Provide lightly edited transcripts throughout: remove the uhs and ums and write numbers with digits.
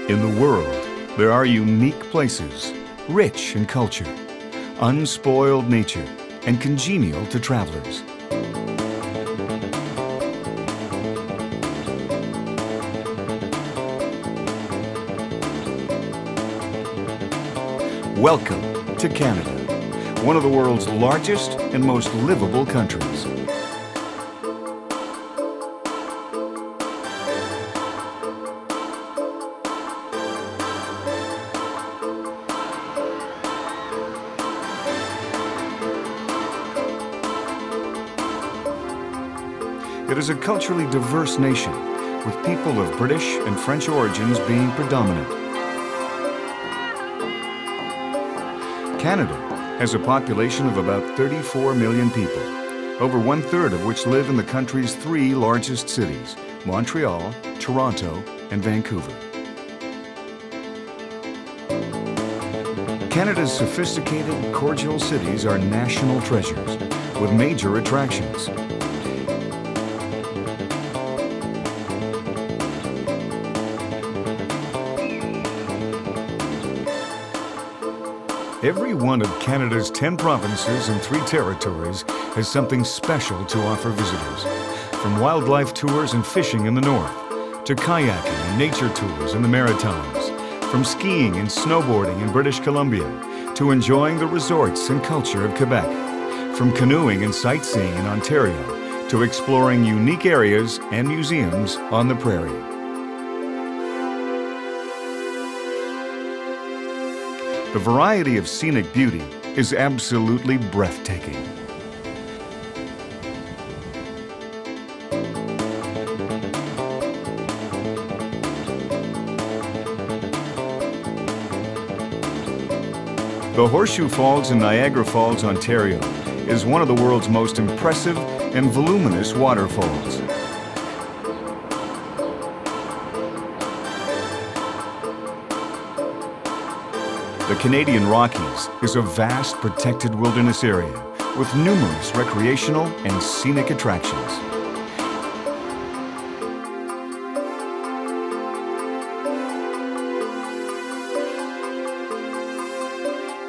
In the world, there are unique places, rich in culture, unspoiled nature, and congenial to travelers. Welcome to Canada, one of the world's largest and most livable countries. It is a culturally diverse nation, with people of British and French origins being predominant. Canada has a population of about 34 million people, over one-third of which live in the country's three largest cities, Montreal, Toronto, and Vancouver. Canada's sophisticated, cordial cities are national treasures, with major attractions. Every one of Canada's 10 provinces and 3 territories has something special to offer visitors. From wildlife tours and fishing in the north, to kayaking and nature tours in the Maritimes, from skiing and snowboarding in British Columbia, to enjoying the resorts and culture of Quebec, from canoeing and sightseeing in Ontario, to exploring unique areas and museums on the prairie. The variety of scenic beauty is absolutely breathtaking. The Horseshoe Falls in Niagara Falls, Ontario, is one of the world's most impressive and voluminous waterfalls. The Canadian Rockies is a vast protected wilderness area with numerous recreational and scenic attractions.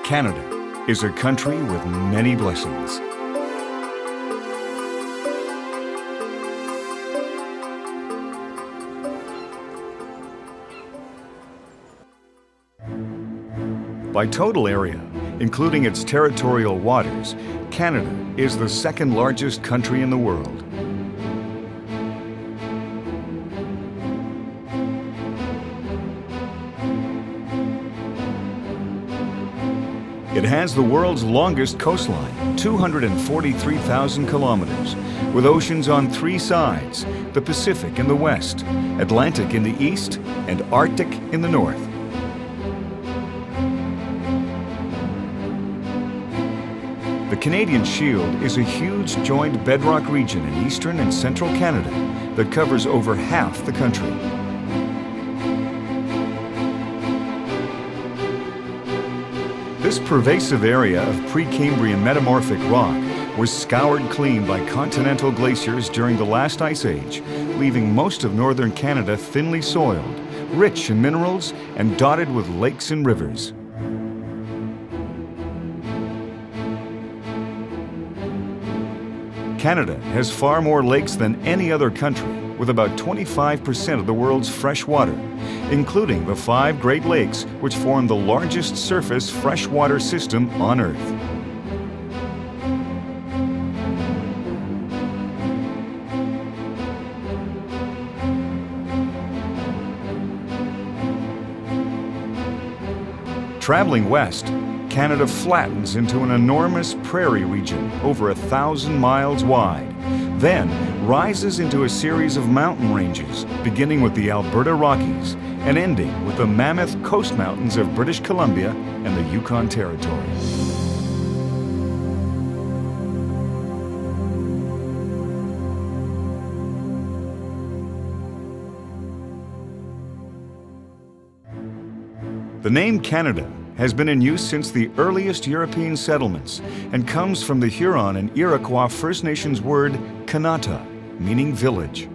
Canada is a country with many blessings. By total area, including its territorial waters, Canada is the second largest country in the world. It has the world's longest coastline, 243,000 kilometers, with oceans on 3 sides, the Pacific in the west, Atlantic in the east, and Arctic in the north. The Canadian Shield is a huge joined bedrock region in eastern and central Canada that covers over half the country. This pervasive area of Precambrian metamorphic rock was scoured clean by continental glaciers during the last ice age, leaving most of northern Canada thinly soiled, rich in minerals, and dotted with lakes and rivers. Canada has far more lakes than any other country, with about 25% of the world's fresh water, including the 5 Great Lakes, which form the largest surface freshwater system on Earth. Traveling west, Canada flattens into an enormous prairie region over 1,000 miles wide, then rises into a series of mountain ranges, beginning with the Alberta Rockies and ending with the mammoth coast mountains of British Columbia and the Yukon Territory. The name Canada has been in use since the earliest European settlements and comes from the Huron and Iroquois First Nations word Kanata, meaning village.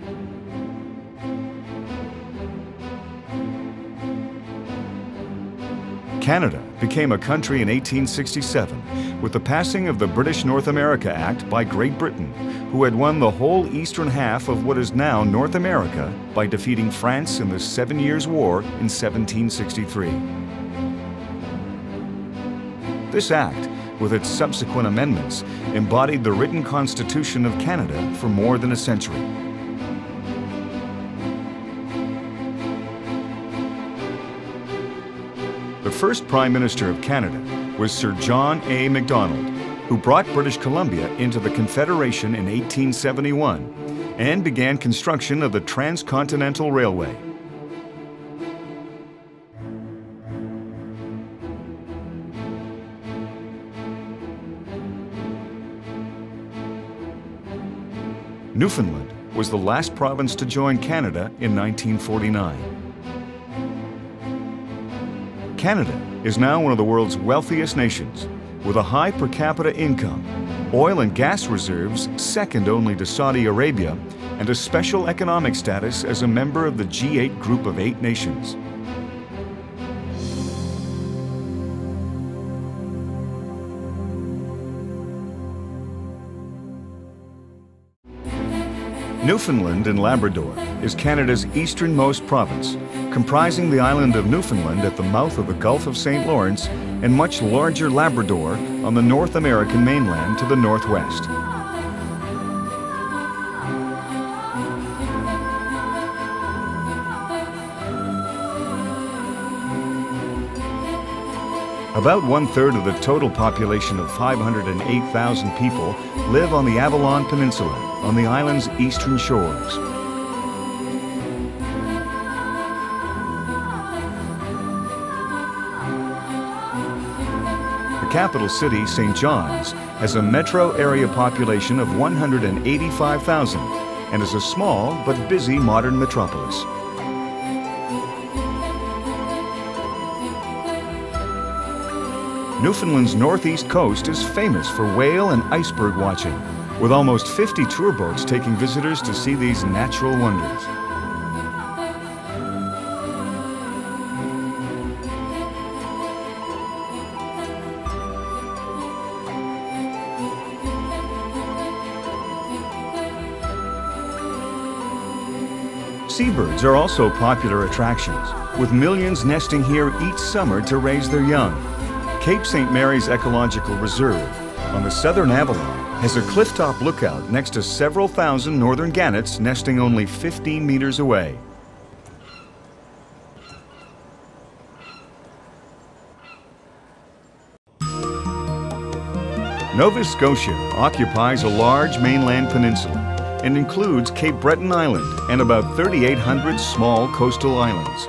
Canada became a country in 1867 with the passing of the British North America Act by Great Britain, who had won the whole eastern half of what is now North America by defeating France in the 7 Years' War in 1763. This act, with its subsequent amendments, embodied the written Constitution of Canada for more than a century. The first Prime Minister of Canada was Sir John A. Macdonald, who brought British Columbia into the Confederation in 1871 and began construction of the Transcontinental Railway. Newfoundland was the last province to join Canada in 1949. Canada is now one of the world's wealthiest nations, with a high per capita income, oil and gas reserves second only to Saudi Arabia, and a special economic status as a member of the G8 group of 8 nations. Newfoundland and Labrador is Canada's easternmost province, comprising the island of Newfoundland at the mouth of the Gulf of St. Lawrence and much larger Labrador on the North American mainland to the northwest. About 1/3 of the total population of 508,000 people live on the Avalon Peninsula, on the island's eastern shores. The capital city, St. John's, has a metro area population of 185,000 and is a small but busy modern metropolis. Newfoundland's northeast coast is famous for whale and iceberg watching, with almost 50 tour boats taking visitors to see these natural wonders. Seabirds are also popular attractions, with millions nesting here each summer to raise their young. Cape St. Mary's Ecological Reserve on the southern Avalon has a clifftop lookout next to several thousand northern gannets nesting only 15 meters away. Nova Scotia occupies a large mainland peninsula and includes Cape Breton Island and about 3,800 small coastal islands.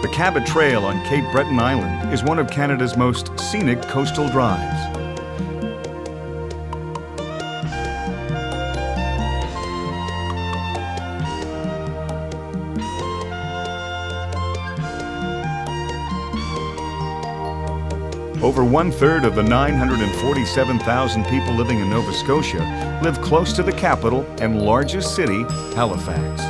The Cabot Trail on Cape Breton Island is one of Canada's most scenic coastal drives. Over 1/3 of the 947,000 people living in Nova Scotia live close to the capital and largest city, Halifax.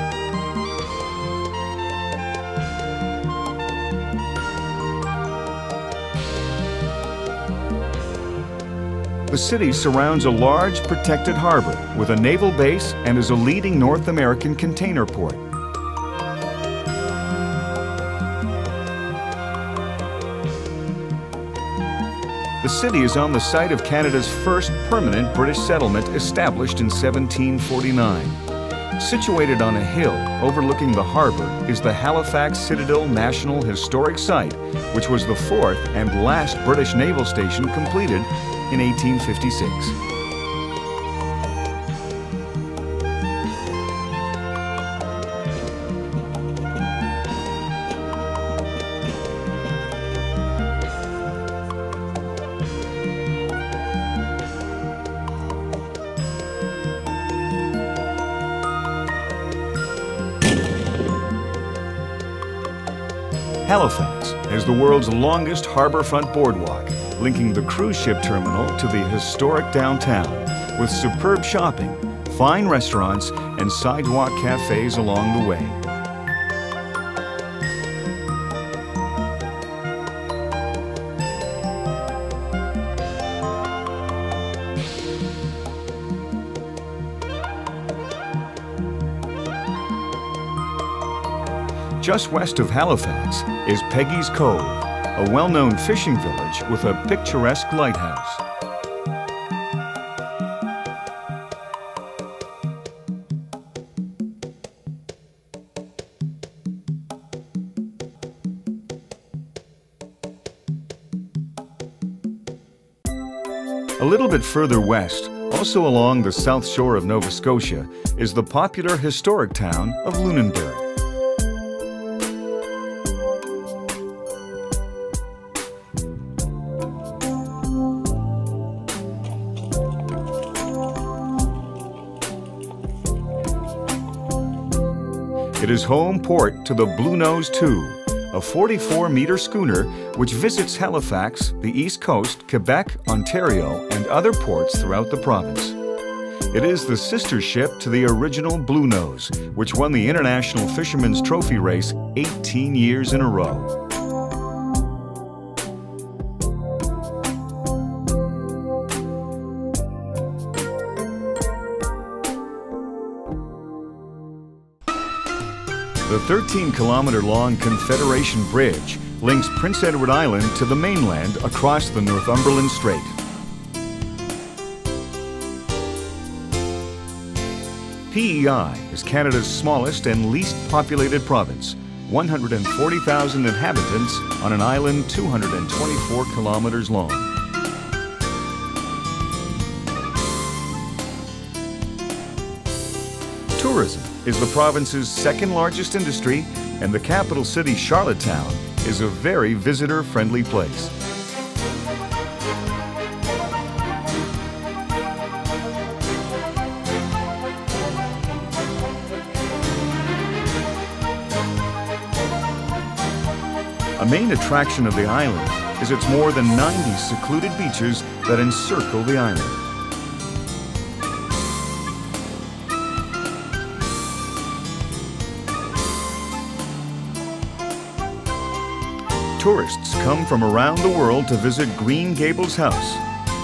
The city surrounds a large protected harbor with a naval base and is a leading North American container port. The city is on the site of Canada's first permanent British settlement established in 1749. Situated on a hill overlooking the harbor is the Halifax Citadel National Historic Site, which was the 4th and last British naval station completed in 1856. Halifax has the world's longest harborfront boardwalk, linking the cruise ship terminal to the historic downtown, with superb shopping, fine restaurants, and sidewalk cafes along the way. Just west of Halifax is Peggy's Cove, a well-known fishing village with a picturesque lighthouse. A little bit further west, also along the south shore of Nova Scotia, is the popular historic town of Lunenburg. It is home port to the Bluenose II, a 44-meter schooner which visits Halifax, the East Coast, Quebec, Ontario, and other ports throughout the province. It is the sister ship to the original Bluenose, which won the International Fisherman's Trophy race 18 years in a row. The 13-kilometer-long Confederation Bridge links Prince Edward Island to the mainland across the Northumberland Strait. PEI is Canada's smallest and least populated province, 140,000 inhabitants on an island 224 kilometers long. Tourism is the province's second largest industry, and the capital city, Charlottetown, is a very visitor-friendly place. A main attraction of the island is its more than 90 secluded beaches that encircle the island. Tourists come from around the world to visit Green Gables House,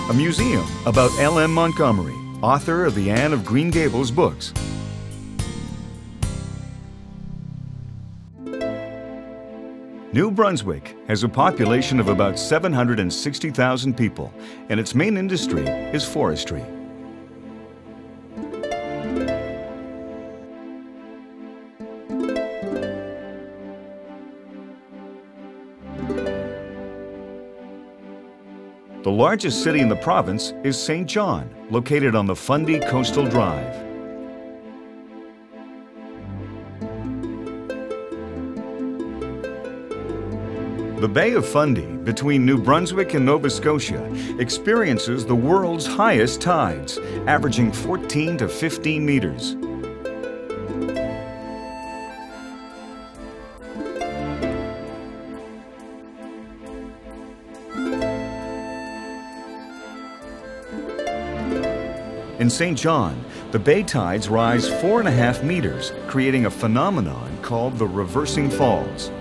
a museum about L.M. Montgomery, author of the Anne of Green Gables books. New Brunswick has a population of about 760,000 people, and its main industry is forestry. The largest city in the province is St. John, located on the Fundy Coastal Drive. The Bay of Fundy, between New Brunswick and Nova Scotia, experiences the world's highest tides, averaging 14 to 15 meters. In St. John, the bay tides rise 4.5 meters, creating a phenomenon called the reversing falls.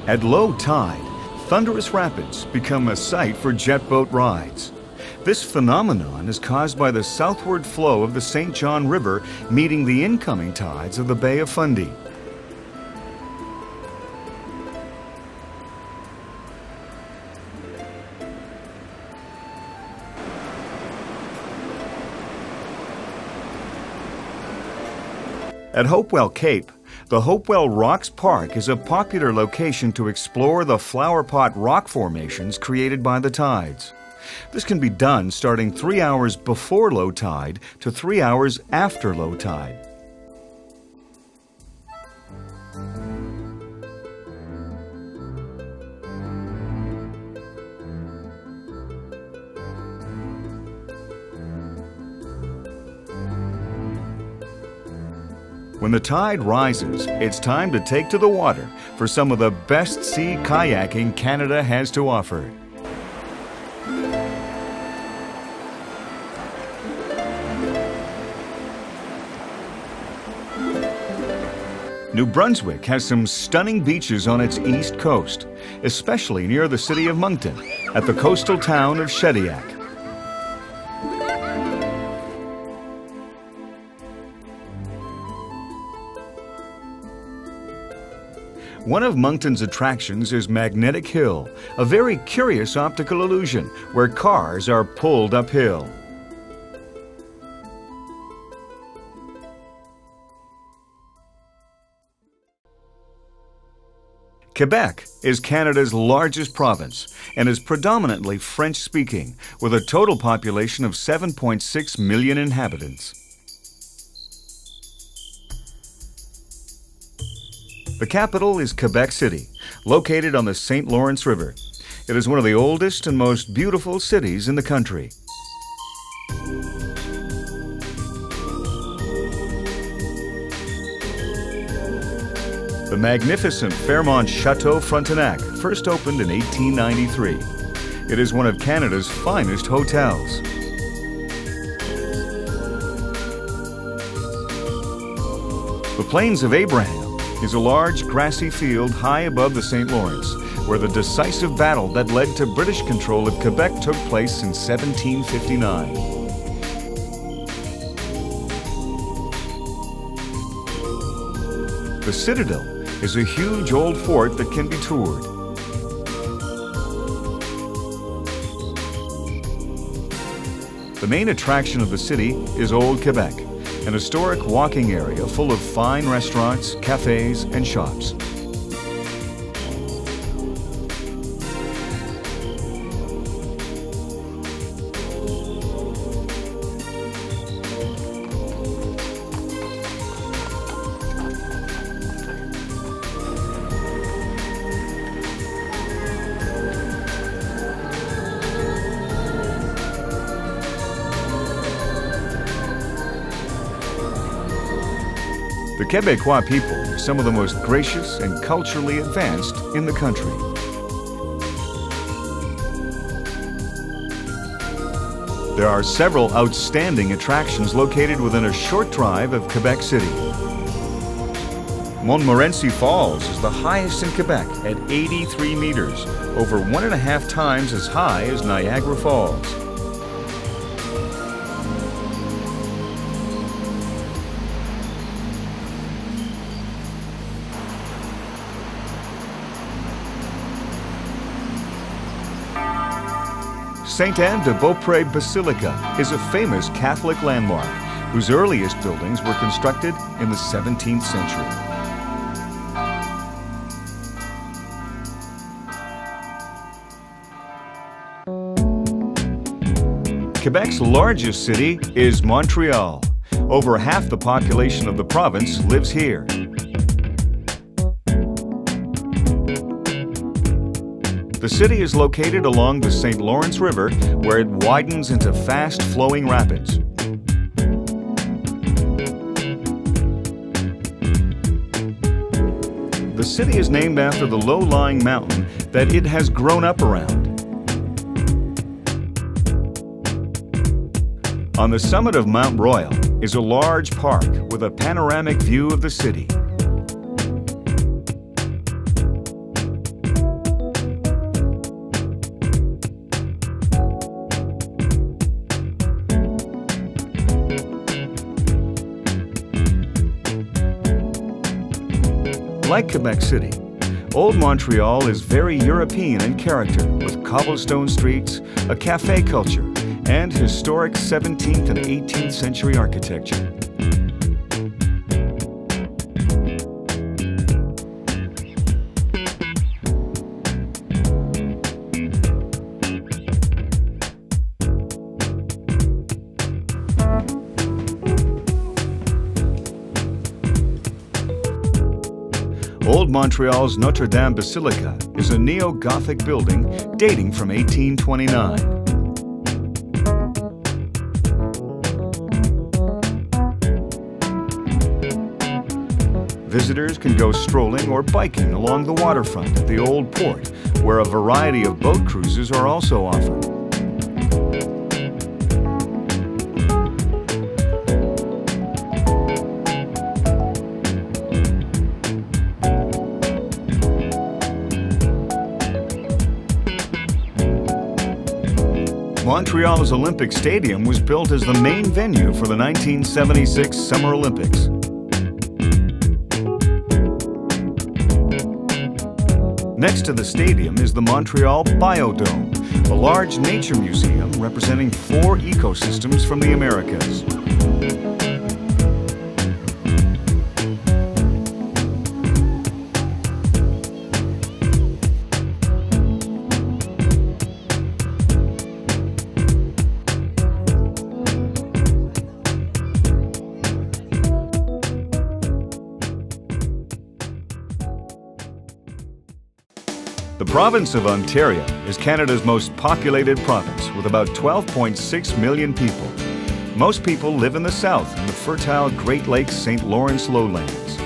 At low tide, thunderous rapids become a sight for jet boat rides. This phenomenon is caused by the southward flow of the St. John River meeting the incoming tides of the Bay of Fundy. At Hopewell Cape, the Hopewell Rocks Park is a popular location to explore the flowerpot rock formations created by the tides. This can be done starting 3 hours before low tide to 3 hours after low tide. When the tide rises, it's time to take to the water for some of the best sea kayaking Canada has to offer. New Brunswick has some stunning beaches on its east coast, especially near the city of Moncton, at the coastal town of Shediac. One of Moncton's attractions is Magnetic Hill, a very curious optical illusion where cars are pulled uphill. Quebec is Canada's largest province and is predominantly French-speaking, with a total population of 7.6 million inhabitants. The capital is Quebec City, located on the St. Lawrence River. It is one of the oldest and most beautiful cities in the country. The magnificent Fairmont Chateau Frontenac first opened in 1893. It is one of Canada's finest hotels. The Plains of Abraham is a large grassy field high above the St. Lawrence, where the decisive battle that led to British control of Quebec took place in 1759. The Citadel is a huge old fort that can be toured. The main attraction of the city is Old Quebec, an historic walking area full of fine restaurants, cafes, and shops. The Quebecois people are some of the most gracious and culturally advanced in the country. There are several outstanding attractions located within a short drive of Quebec City. Montmorency Falls is the highest in Quebec at 83 meters, over 1.5 times as high as Niagara Falls. Sainte-Anne-de-Beaupré Basilica is a famous Catholic landmark whose earliest buildings were constructed in the 17th century. Quebec's largest city is Montreal. Over half the population of the province lives here. The city is located along the St. Lawrence River, where it widens into fast-flowing rapids. The city is named after the low-lying mountain that it has grown up around. On the summit of Mount Royal is a large park with a panoramic view of the city. Like Quebec City, Old Montreal is very European in character, with cobblestone streets, a cafe culture, and historic 17th and 18th century architecture. Old Montreal's Notre Dame Basilica is a neo-Gothic building dating from 1829. Visitors can go strolling or biking along the waterfront at the Old Port, where a variety of boat cruises are also offered. Montreal's Olympic Stadium was built as the main venue for the 1976 Summer Olympics. Next to the stadium is the Montreal Biodome, a large nature museum representing 4 ecosystems from the Americas. The province of Ontario is Canada's most populated province, with about 12.6 million people. Most people live in the south in the fertile Great Lakes St. Lawrence lowlands.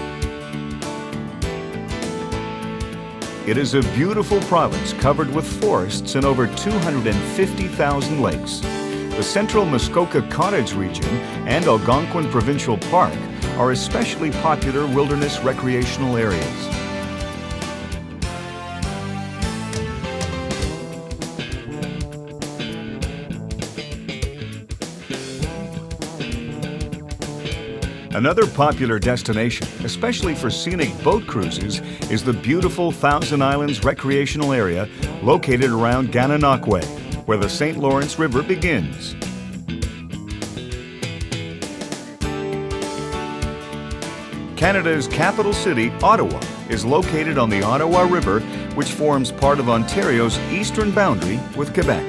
It is a beautiful province covered with forests and over 250,000 lakes. The central Muskoka Cottage region and Algonquin Provincial Park are especially popular wilderness recreational areas. Another popular destination, especially for scenic boat cruises, is the beautiful Thousand Islands recreational area located around Gananoque, where the St. Lawrence River begins. Canada's capital city, Ottawa, is located on the Ottawa River, which forms part of Ontario's eastern boundary with Quebec.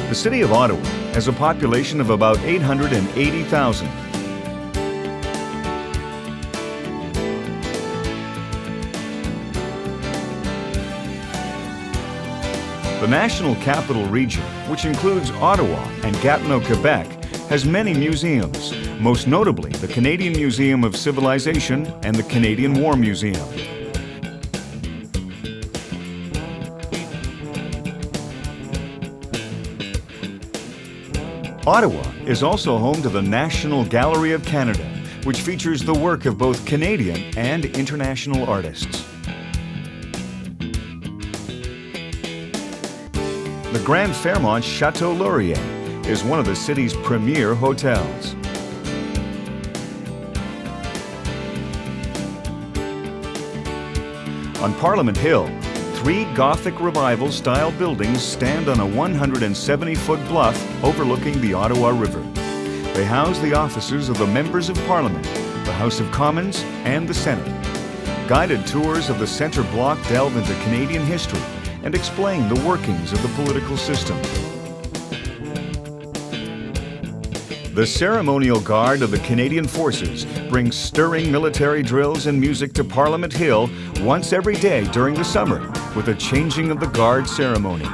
The city of Ottawa has a population of about 880,000. The National Capital Region, which includes Ottawa and Gatineau, Quebec, has many museums, most notably the Canadian Museum of Civilization and the Canadian War Museum. Ottawa is also home to the National Gallery of Canada, which features the work of both Canadian and international artists. The Grand Fairmont Chateau Laurier is one of the city's premier hotels. On Parliament Hill, 3 Gothic Revival-style buildings stand on a 170-foot bluff overlooking the Ottawa River. They house the offices of the Members of Parliament, the House of Commons, and the Senate. Guided tours of the centre block delve into Canadian history and explain the workings of the political system. The Ceremonial Guard of the Canadian Forces brings stirring military drills and music to Parliament Hill once every day during the summer, with a changing of the guard ceremony.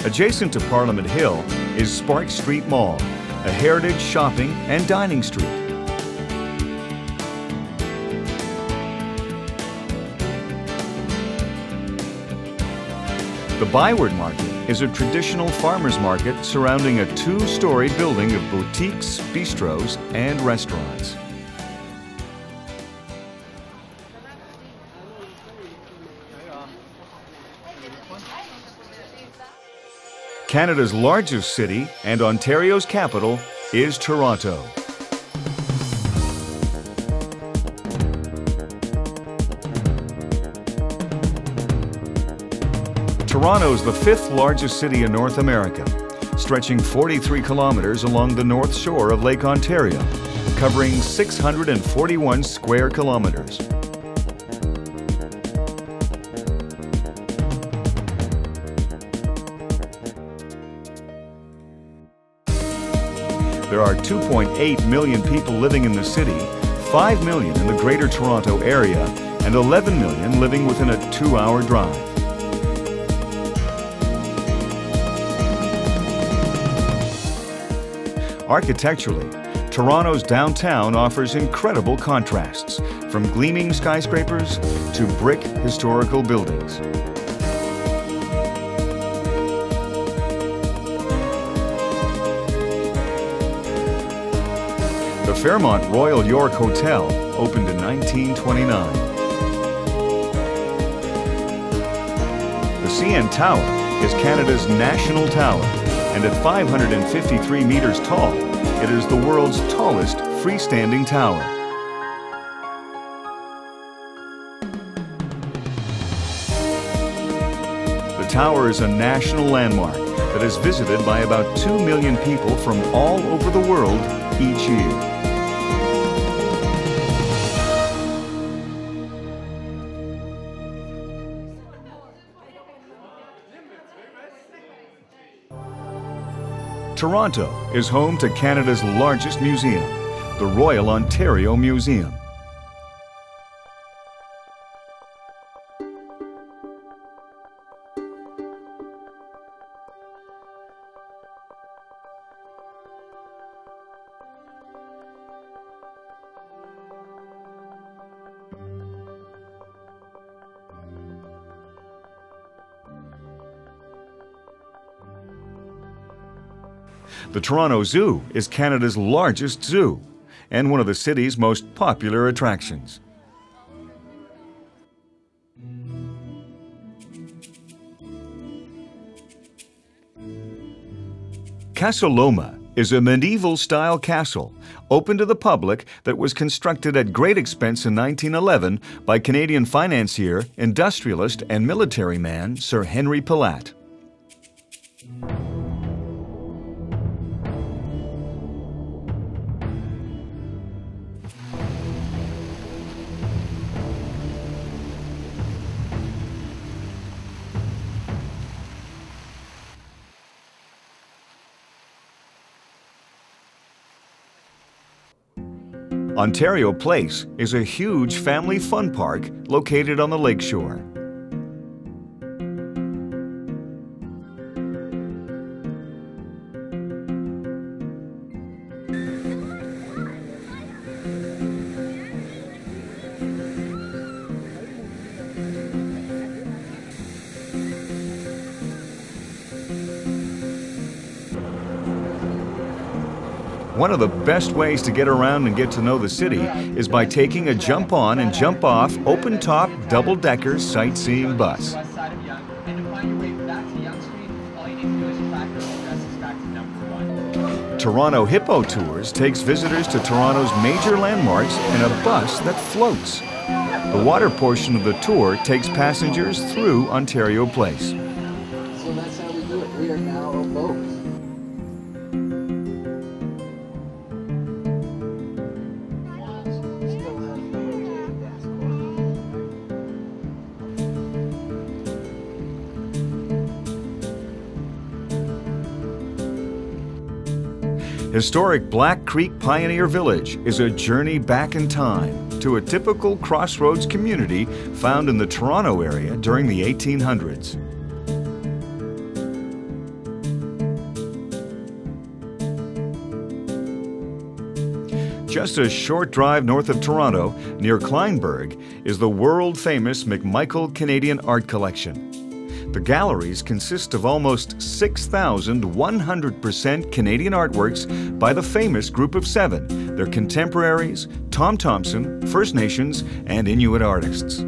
Adjacent to Parliament Hill is Sparks Street Mall, a heritage shopping and dining street. The Byward Market is a traditional farmers market surrounding a 2-story building of boutiques, bistros, and restaurants. Canada's largest city and Ontario's capital is Toronto. Toronto is the 5th largest city in North America, stretching 43 kilometers along the north shore of Lake Ontario, covering 641 square kilometers. There are 2.8 million people living in the city, 5 million in the Greater Toronto Area and 11 million living within a 2-hour drive. Architecturally, Toronto's downtown offers incredible contrasts, from gleaming skyscrapers to brick historical buildings. The Fairmont Royal York Hotel opened in 1929. The CN Tower is Canada's national tower, and at 553 meters tall, it is the world's tallest freestanding tower. The tower is a national landmark that is visited by about 2 million people from all over the world each year. Toronto is home to Canada's largest museum, the Royal Ontario Museum. The Toronto Zoo is Canada's largest zoo and one of the city's most popular attractions. Casa Loma is a medieval-style castle open to the public that was constructed at great expense in 1911 by Canadian financier, industrialist, and military man Sir Henry Pillatt. Ontario Place is a huge family fun park located on the lakeshore. One of the best ways to get around and get to know the city is by taking a jump-on and jump-off open-top double-decker sightseeing bus. Toronto Hippo Tours takes visitors to Toronto's major landmarks in a bus that floats. The water portion of the tour takes passengers through Ontario Place. So that's how we do it. We are now a boat. Historic Black Creek Pioneer Village is a journey back in time to a typical crossroads community found in the Toronto area during the 1800s. Just a short drive north of Toronto, near Kleinburg, is the world-famous McMichael Canadian Art Collection. The galleries consist of almost 6,100% Canadian artworks by the famous Group of Seven, their contemporaries, Tom Thomson, First Nations, and Inuit artists.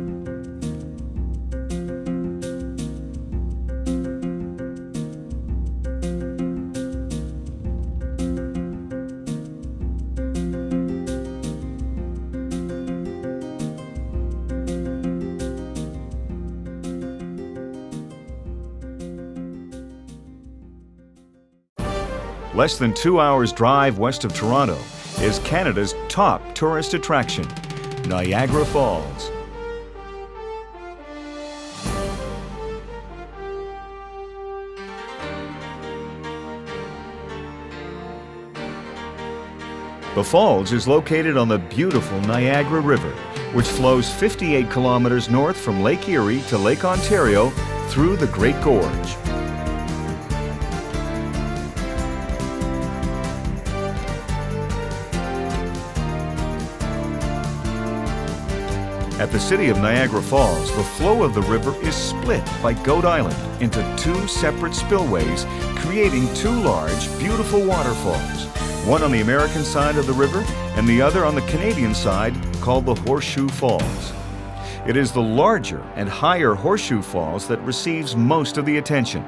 Less than 2 hours drive west of Toronto is Canada's top tourist attraction, Niagara Falls. The falls is located on the beautiful Niagara River, which flows 58 kilometers north from Lake Erie to Lake Ontario through the Great Gorge. At the city of Niagara Falls, the flow of the river is split by Goat Island into two separate spillways, creating two large, beautiful waterfalls, one on the American side of the river and the other on the Canadian side, called the Horseshoe Falls. It is the larger and higher Horseshoe Falls that receives most of the attention.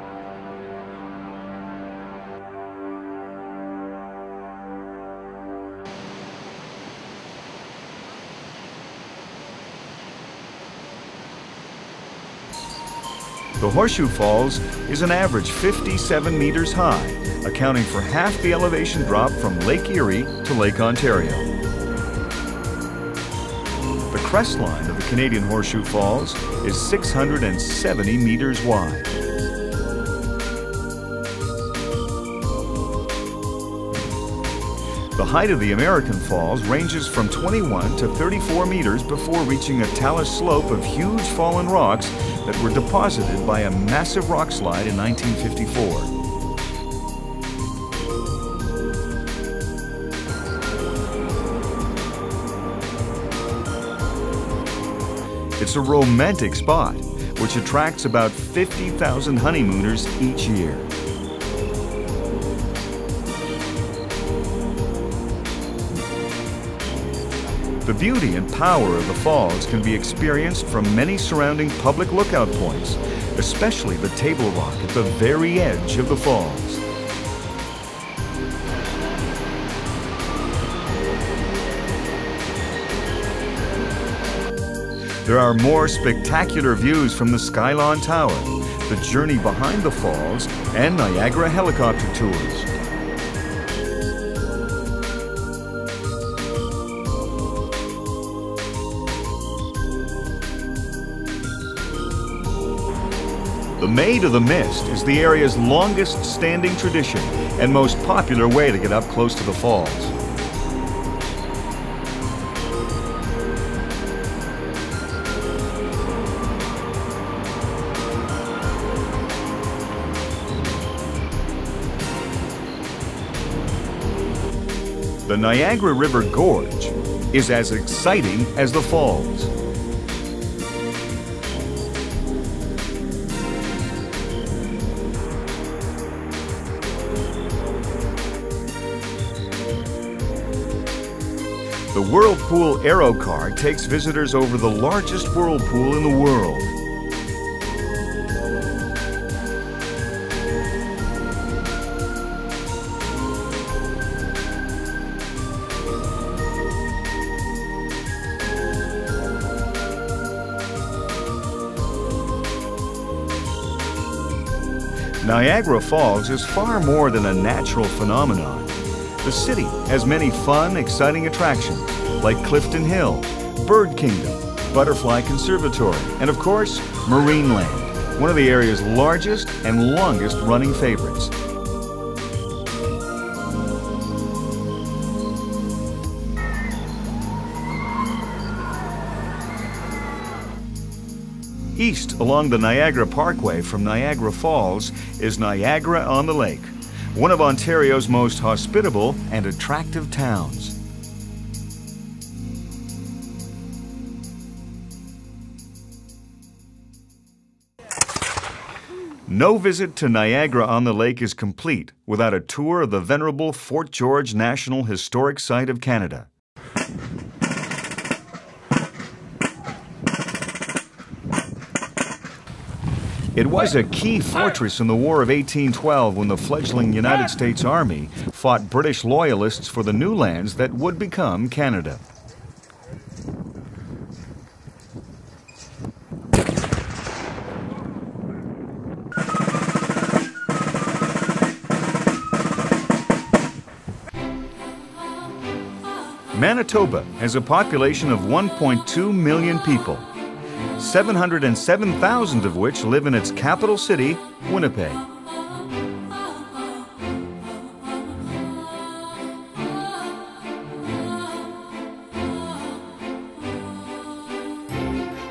The Horseshoe Falls is an average 57 meters high, accounting for half the elevation drop from Lake Erie to Lake Ontario. The crest line of the Canadian Horseshoe Falls is 670 meters wide. The height of the American Falls ranges from 21 to 34 meters before reaching a talus slope of huge fallen rocks that were deposited by a massive rock slide in 1954. It's a romantic spot, which attracts about 50,000 honeymooners each year. The beauty and power of the falls can be experienced from many surrounding public lookout points, especially the Table Rock at the very edge of the falls. There are more spectacular views from the Skylon Tower, the journey behind the falls, and Niagara helicopter tours. The Maid of the Mist is the area's longest standing tradition and most popular way to get up close to the falls. The Niagara River Gorge is as exciting as the falls. The Whirlpool Aero Car takes visitors over the largest whirlpool in the world. Niagara Falls is far more than a natural phenomenon. The city has many fun, exciting attractions like Clifton Hill, Bird Kingdom, Butterfly Conservatory, and of course, Marineland, one of the area's largest and longest running favorites. East along the Niagara Parkway from Niagara Falls is Niagara-on-the-Lake, one of Ontario's most hospitable and attractive towns. No visit to Niagara-on-the-Lake is complete without a tour of the venerable Fort George National Historic Site of Canada. It was a key fortress in the War of 1812 when the fledgling United States Army fought British loyalists for the new lands that would become Canada. Manitoba has a population of 1.2 million people. 707,000 of which live in its capital city, Winnipeg.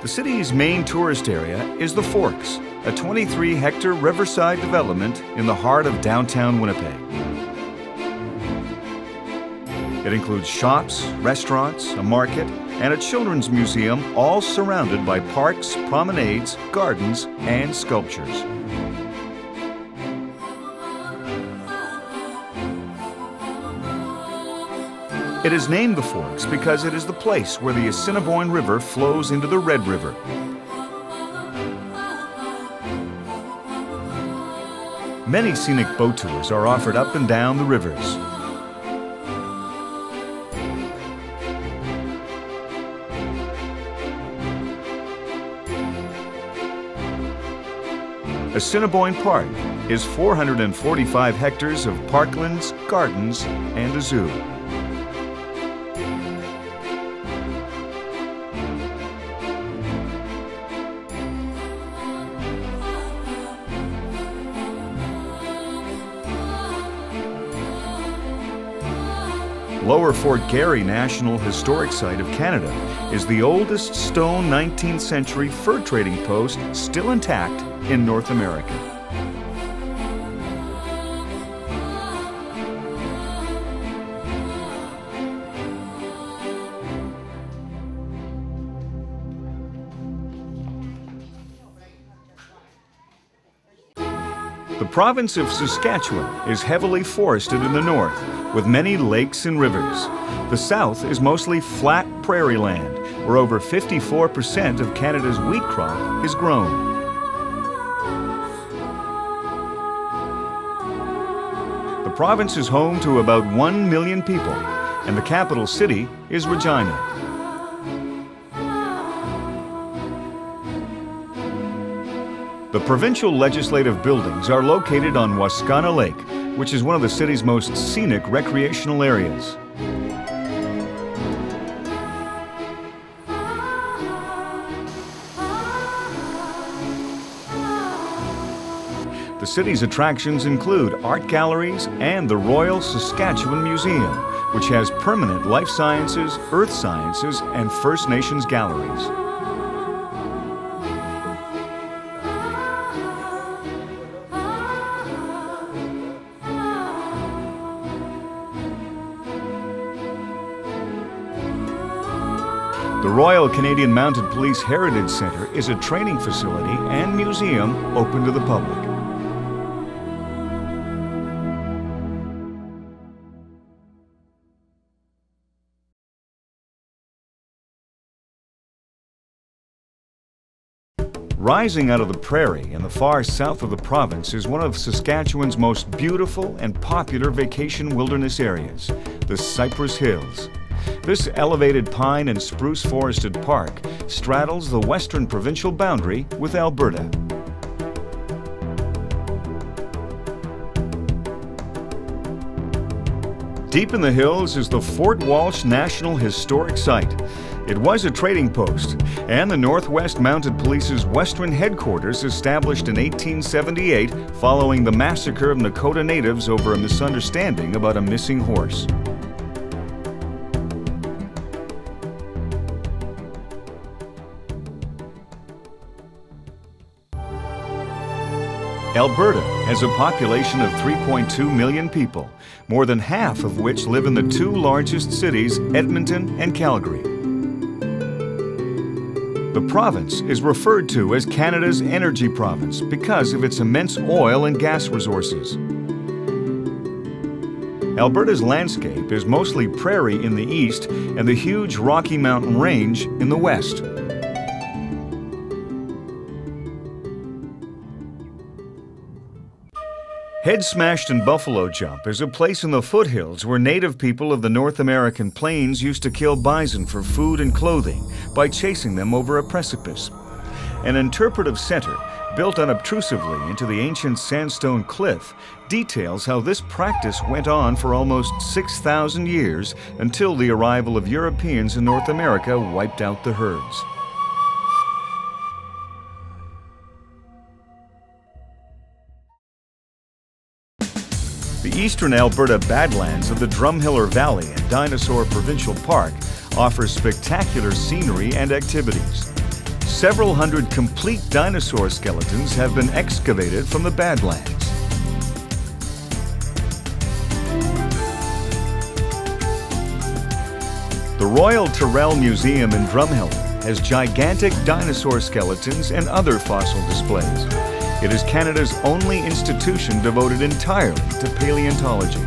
The city's main tourist area is the Forks, a 23-hectare riverside development in the heart of downtown Winnipeg. It includes shops, restaurants, a market, and a children's museum, all surrounded by parks, promenades, gardens, and sculptures. It is named the Forks because it is the place where the Assiniboine River flows into the Red River. Many scenic boat tours are offered up and down the rivers. Assiniboine Park is 445 hectares of parklands, gardens, and a zoo. Lower Fort Garry National Historic Site of Canada is the oldest stone 19th century fur trading post still intact in North America. The province of Saskatchewan is heavily forested in the north, with many lakes and rivers. The south is mostly flat prairie land, where over 54% of Canada's wheat crop is grown. The province is home to about 1 million people, and the capital city is Regina. The provincial legislative buildings are located on Wascana Lake, which is one of the city's most scenic recreational areas. The city's attractions include art galleries and the Royal Saskatchewan Museum, which has permanent life sciences, earth sciences, and First Nations galleries. The Royal Canadian Mounted Police Heritage Centre is a training facility and museum open to the public. Rising out of the prairie in the far south of the province is one of Saskatchewan's most beautiful and popular vacation wilderness areas, the Cypress Hills. This elevated pine and spruce forested park straddles the western provincial boundary with Alberta. Deep in the hills is the Fort Walsh National Historic Site. It was a trading post, and the Northwest Mounted Police's western headquarters established in 1878 following the massacre of Nakota natives over a misunderstanding about a missing horse. Alberta has a population of 3.2 million people, more than half of which live in the two largest cities, Edmonton and Calgary. The province is referred to as Canada's energy province because of its immense oil and gas resources. Alberta's landscape is mostly prairie in the east and the huge Rocky Mountain Range in the west. Head Smashed and Buffalo Jump is a place in the foothills where native people of the North American plains used to kill bison for food and clothing by chasing them over a precipice. An interpretive center, built unobtrusively into the ancient sandstone cliff, details how this practice went on for almost 6,000 years until the arrival of Europeans in North America wiped out the herds. The eastern Alberta Badlands of the Drumheller Valley and Dinosaur Provincial Park offers spectacular scenery and activities. Several hundred complete dinosaur skeletons have been excavated from the Badlands. The Royal Tyrrell Museum in Drumheller has gigantic dinosaur skeletons and other fossil displays. It is Canada's only institution devoted entirely to paleontology.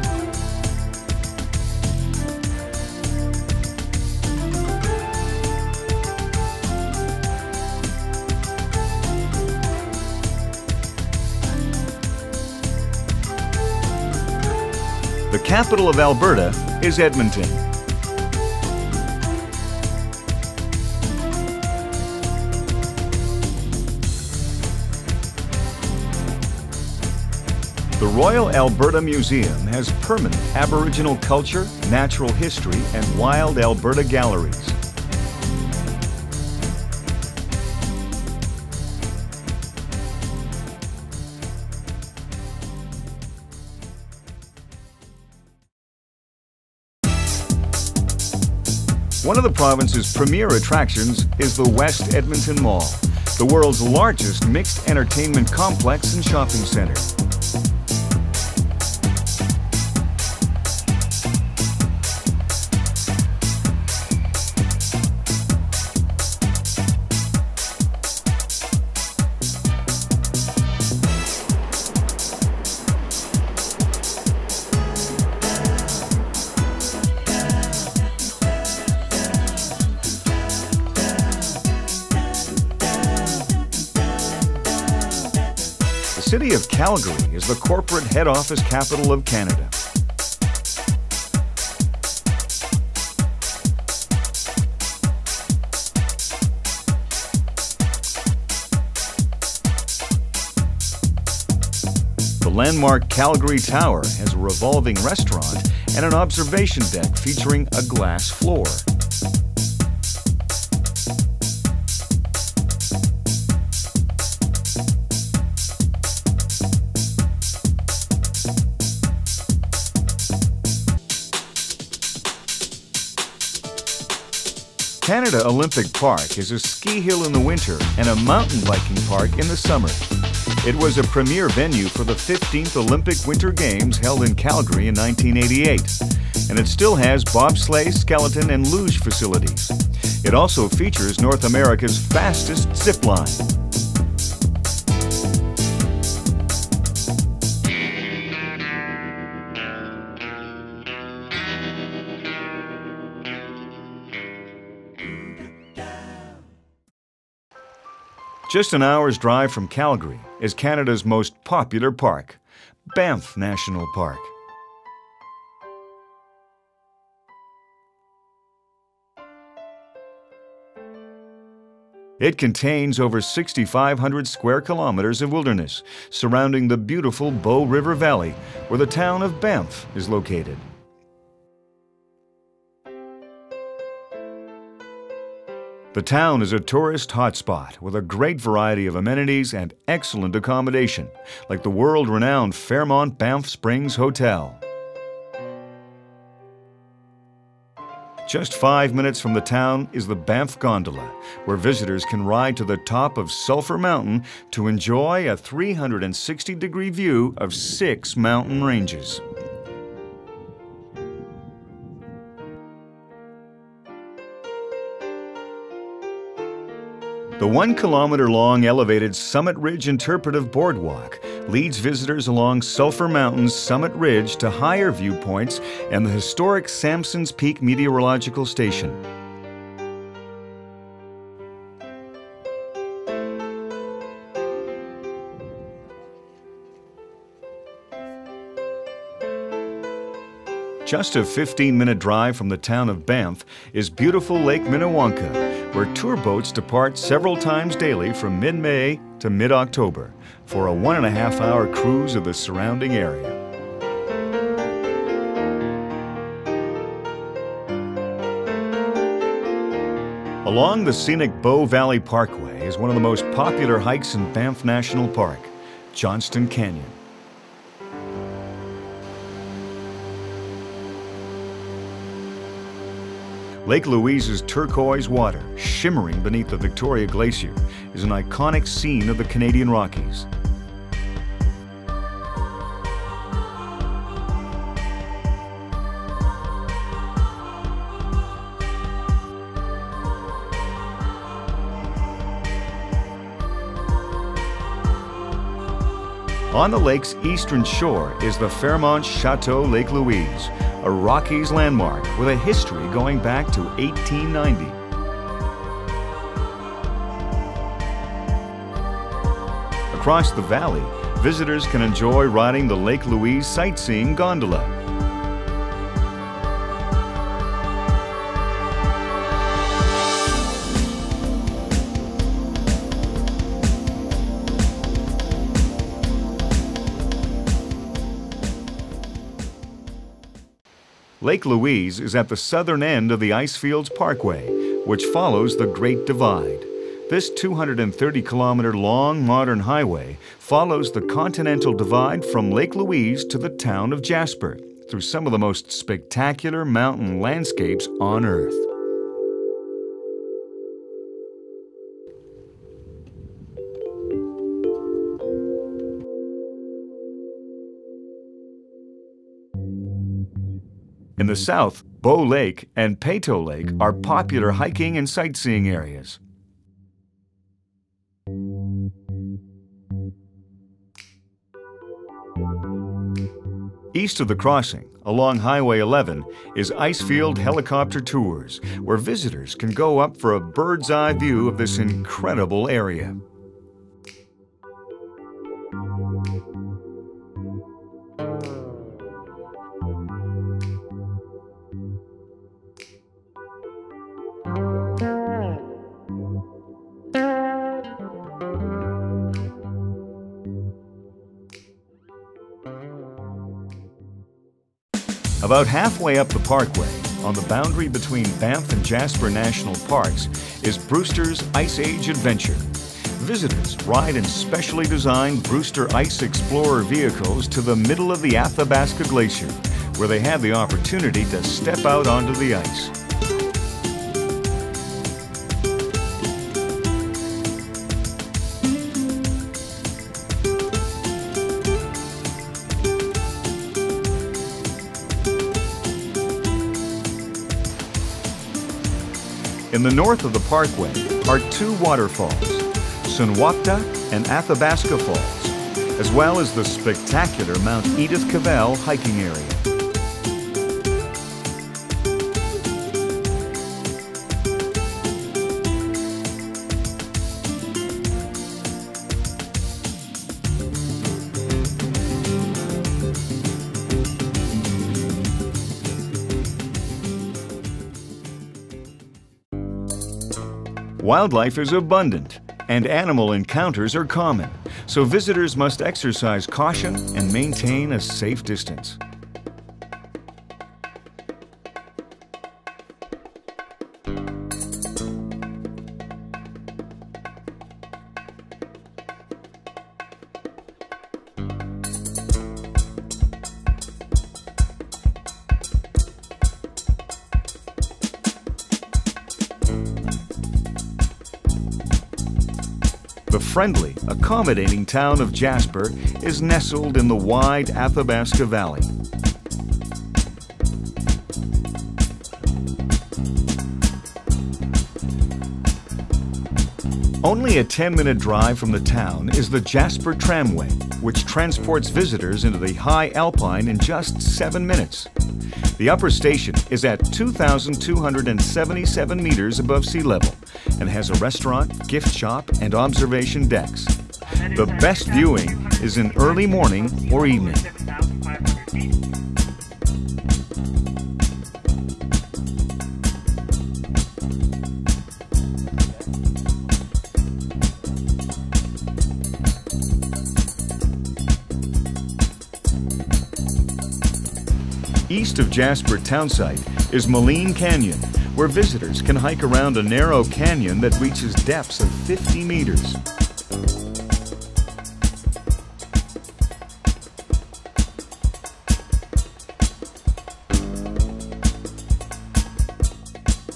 The capital of Alberta is Edmonton. The Royal Alberta Museum has permanent Aboriginal culture, natural history, and wild Alberta galleries. One of the province's premier attractions is the West Edmonton Mall, the world's largest mixed entertainment complex and shopping center. The city of Calgary is the corporate head office capital of Canada. The landmark Calgary Tower has a revolving restaurant and an observation deck featuring a glass floor. Canada Olympic Park is a ski hill in the winter and a mountain biking park in the summer. It was a premier venue for the 15th Olympic Winter Games held in Calgary in 1988, and it still has bobsleigh, skeleton, and luge facilities. It also features North America's fastest zip line. Just an hour's drive from Calgary is Canada's most popular park, Banff National Park. It contains over 6,500 square kilometers of wilderness surrounding the beautiful Bow River Valley, where the town of Banff is located. The town is a tourist hotspot with a great variety of amenities and excellent accommodation, like the world-renowned Fairmont Banff Springs Hotel. Just 5 minutes from the town is the Banff Gondola, where visitors can ride to the top of Sulphur Mountain to enjoy a 360-degree view of 6 mountain ranges. The 1-kilometer-long elevated Summit Ridge Interpretive Boardwalk leads visitors along Sulphur Mountain's Summit Ridge to higher viewpoints and the historic Samson's Peak Meteorological Station. Just a 15-minute drive from the town of Banff is beautiful Lake Minnewanka, where tour boats depart several times daily from mid-May to mid-October for a 1.5-hour cruise of the surrounding area. Along the scenic Bow Valley Parkway is one of the most popular hikes in Banff National Park, Johnston Canyon. Lake Louise's turquoise water, shimmering beneath the Victoria Glacier, is an iconic scene of the Canadian Rockies. On the lake's eastern shore is the Fairmont Chateau Lake Louise, a Rockies landmark with a history going back to 1890. Across the valley, visitors can enjoy riding the Lake Louise sightseeing gondola. Lake Louise is at the southern end of the Icefields Parkway, which follows the Great Divide. This 230-kilometer long modern highway follows the Continental Divide from Lake Louise to the town of Jasper, through some of the most spectacular mountain landscapes on Earth. In the south, Bow Lake and Peyto Lake are popular hiking and sightseeing areas. East of the crossing, along Highway 11, is Icefield Helicopter Tours, where visitors can go up for a bird's-eye view of this incredible area. About halfway up the parkway, on the boundary between Banff and Jasper National Parks, is Brewster's Ice Age Adventure. Visitors ride in specially designed Brewster Ice Explorer vehicles to the middle of the Athabasca Glacier, where they have the opportunity to step out onto the ice. In the north of the parkway are two waterfalls, Sunwapta and Athabasca Falls, as well as the spectacular Mount Edith Cavell hiking area. Wildlife is abundant, and animal encounters are common, so visitors must exercise caution and maintain a safe distance. The friendly, accommodating town of Jasper is nestled in the wide Athabasca Valley. Only a 10-minute drive from the town is the Jasper Tramway, which transports visitors into the high Alpine in just 7 minutes. The upper station is at 2,277 meters above sea level and has a restaurant, gift shop, and observation decks. The best viewing is in early morning or evening. East of Jasper townsite is Moline Canyon, where visitors can hike around a narrow canyon that reaches depths of 50 meters.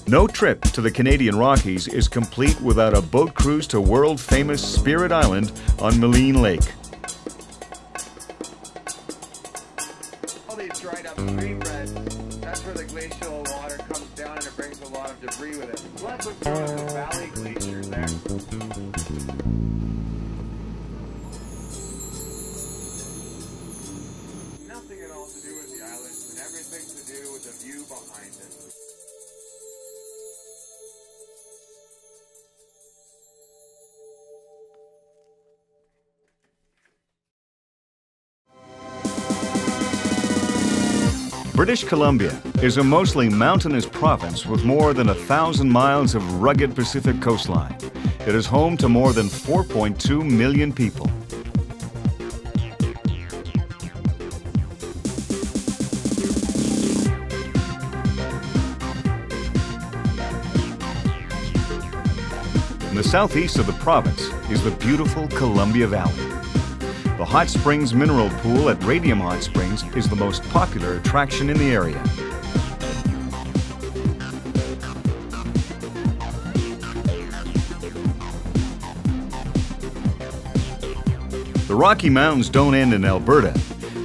No trip to the Canadian Rockies is complete without a boat cruise to world-famous Spirit Island on Maligne Lake. All these dried up stream beds, that's where the glacial water comes down and it brings a lot of debris with it. So that's what's known as the valley glaciers there. Nothing at all to do with the islands and everything to do with the view behind it. British Columbia is a mostly mountainous province with more than 1,000 miles of rugged Pacific coastline. It is home to more than 4.2 million people. In the southeast of the province is the beautiful Columbia Valley. The Hot Springs Mineral Pool at Radium Hot Springs is the most popular attraction in the area. The Rocky Mountains don't end in Alberta.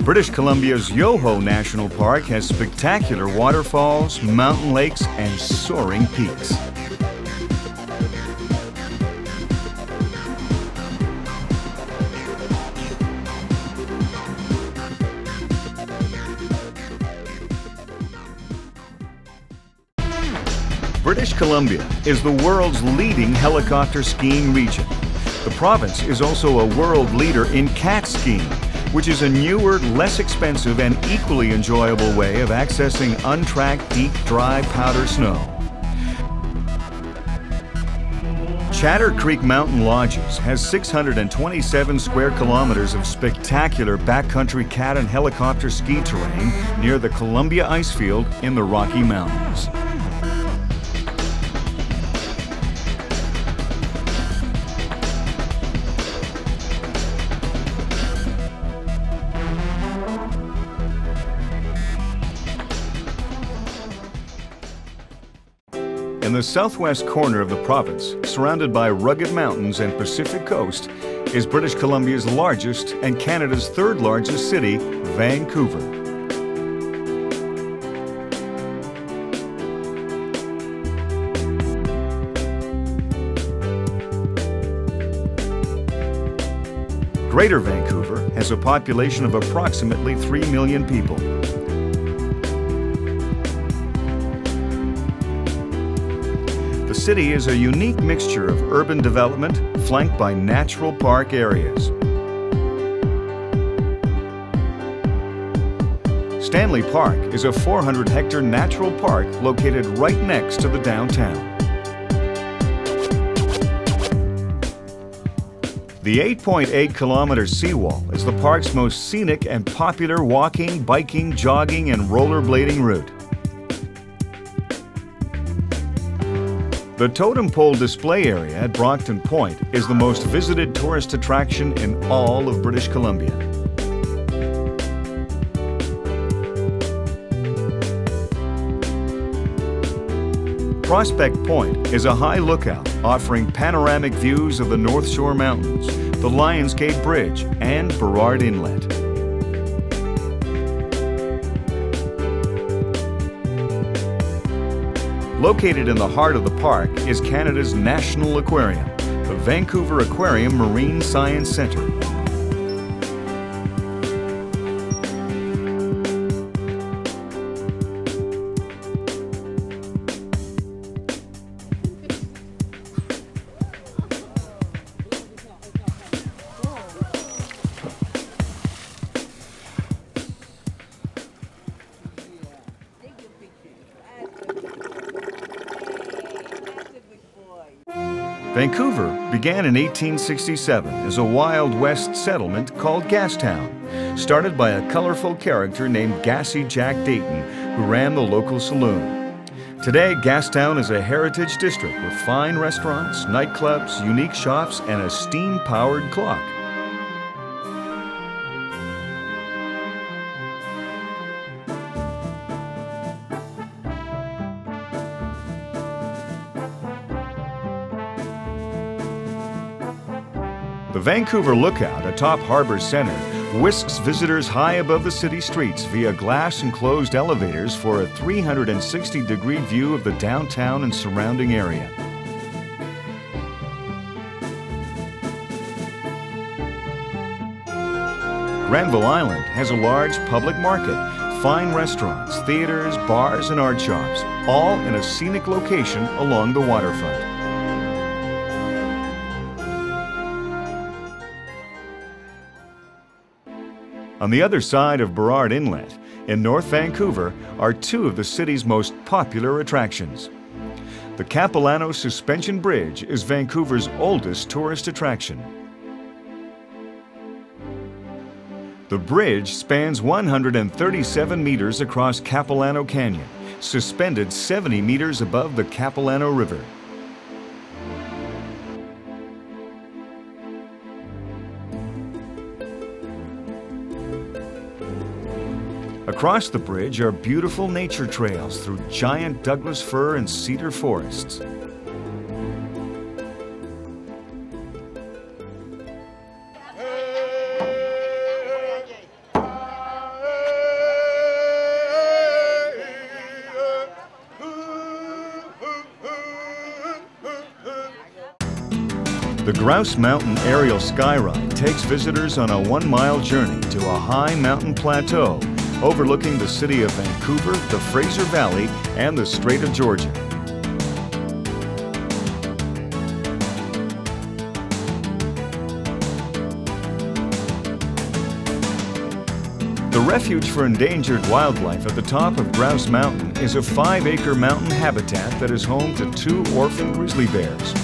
British Columbia's Yoho National Park has spectacular waterfalls, mountain lakes, and soaring peaks. British Columbia is the world's leading helicopter skiing region. The province is also a world leader in cat skiing, which is a newer, less expensive, and equally enjoyable way of accessing untracked, deep, dry powder snow. Chatter Creek Mountain Lodges has 627 square kilometers of spectacular backcountry cat and helicopter ski terrain near the Columbia Icefield in the Rocky Mountains. In the southwest corner of the province, surrounded by rugged mountains and Pacific coast, is British Columbia's largest and Canada's third largest city, Vancouver. Greater Vancouver has a population of approximately 3 million people. The city is a unique mixture of urban development flanked by natural park areas. Stanley Park is a 400-hectare natural park located right next to the downtown. The 8.8-kilometer seawall is the park's most scenic and popular walking, biking, jogging, and rollerblading route. The Totem Pole display area at Brockton Point is the most visited tourist attraction in all of British Columbia. Prospect Point is a high lookout offering panoramic views of the North Shore Mountains, the Lionsgate Bridge, and Burrard Inlet. Located in the heart of the park is Canada's National Aquarium, the Vancouver Aquarium Marine Science Centre. Vancouver began in 1867 as a Wild West settlement called Gastown, started by a colorful character named Gassy Jack Dayton, who ran the local saloon. Today, Gastown is a heritage district with fine restaurants, nightclubs, unique shops, and a steam-powered clock. The Vancouver Lookout atop Harbour Centre whisks visitors high above the city streets via glass-enclosed elevators for a 360-degree view of the downtown and surrounding area. Granville Island has a large public market, fine restaurants, theaters, bars, and art shops, all in a scenic location along the waterfront. On the other side of Burrard Inlet, in North Vancouver, are two of the city's most popular attractions. The Capilano Suspension Bridge is Vancouver's oldest tourist attraction. The bridge spans 137 meters across Capilano Canyon, suspended 70 meters above the Capilano River. Across the bridge are beautiful nature trails through giant Douglas fir and cedar forests. The Grouse Mountain Aerial Skyride takes visitors on a 1-mile journey to a high mountain plateau overlooking the city of Vancouver, the Fraser Valley, and the Strait of Georgia. The Refuge for Endangered Wildlife at the top of Grouse Mountain is a 5-acre mountain habitat that is home to 2 orphan grizzly bears.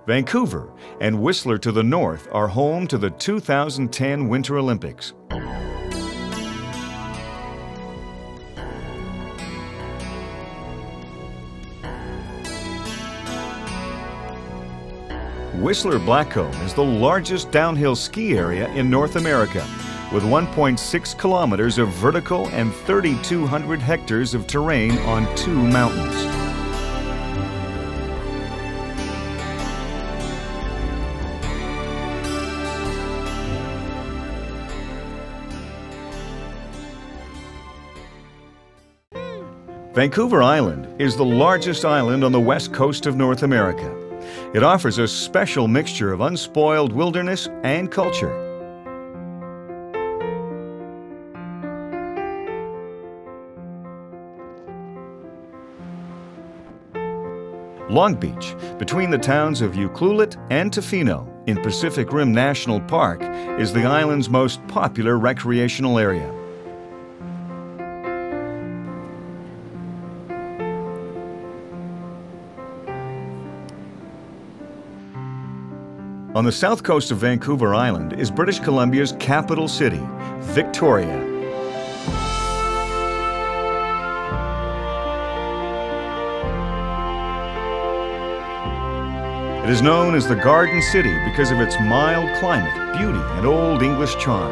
Vancouver and Whistler to the north are home to the 2010 Winter Olympics. Whistler Blackcomb is the largest downhill ski area in North America, with 1.6 kilometers of vertical and 3,200 hectares of terrain on 2 mountains. Vancouver Island is the largest island on the west coast of North America. It offers a special mixture of unspoiled wilderness and culture. Long Beach, between the towns of Ucluelet and Tofino in Pacific Rim National Park, is the island's most popular recreational area. On the south coast of Vancouver Island is British Columbia's capital city, Victoria. It is known as the Garden City because of its mild climate, beauty, and Old English charm.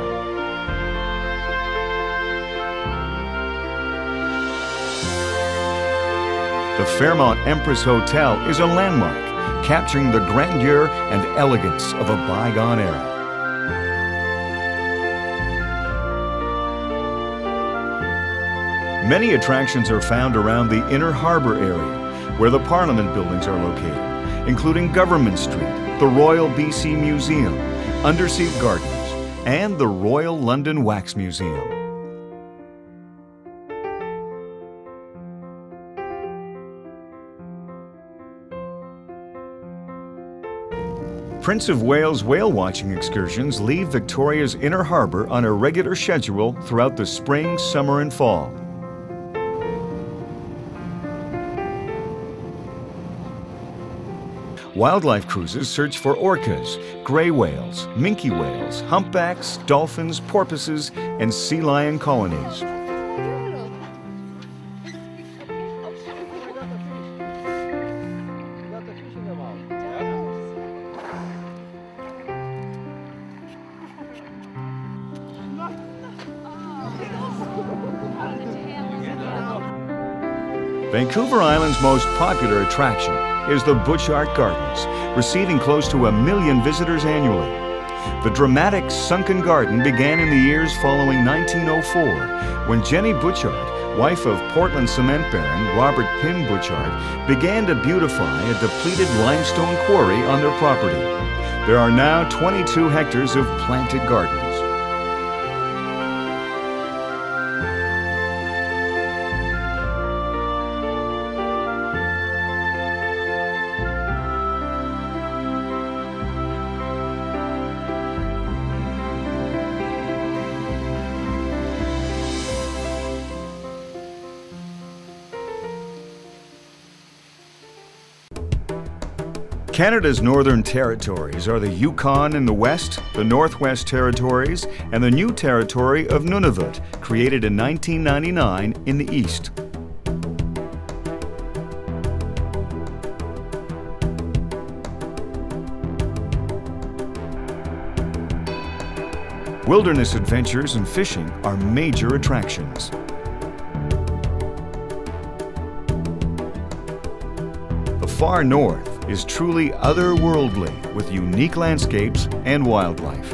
The Fairmont Empress Hotel is a landmark, capturing the grandeur and elegance of a bygone era. Many attractions are found around the Inner Harbour area, where the Parliament buildings are located, including Government Street, the Royal BC Museum, Undersea Gardens, and the Royal London Wax Museum. Prince of Wales whale watching excursions leave Victoria's Inner Harbour on a regular schedule throughout the spring, summer, and fall. Wildlife cruises search for orcas, grey whales, minke whales, humpbacks, dolphins, porpoises, and sea lion colonies. Vancouver Island's most popular attraction is the Butchart Gardens, receiving close to 1 million visitors annually. The dramatic sunken garden began in the years following 1904, when Jenny Butchart, wife of Portland cement baron Robert Pym Butchart, began to beautify a depleted limestone quarry on their property. There are now 22 hectares of planted gardens. Canada's Northern Territories are the Yukon in the west, the Northwest Territories, and the new territory of Nunavut, created in 1999 in the east. Wilderness adventures and fishing are major attractions. The far north is truly otherworldly with unique landscapes and wildlife.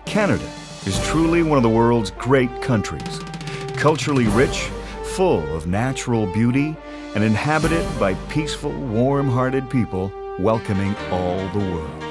Canada is truly one of the world's great countries, culturally rich, full of natural beauty, and inhabited by peaceful, warm-hearted people welcoming all the world.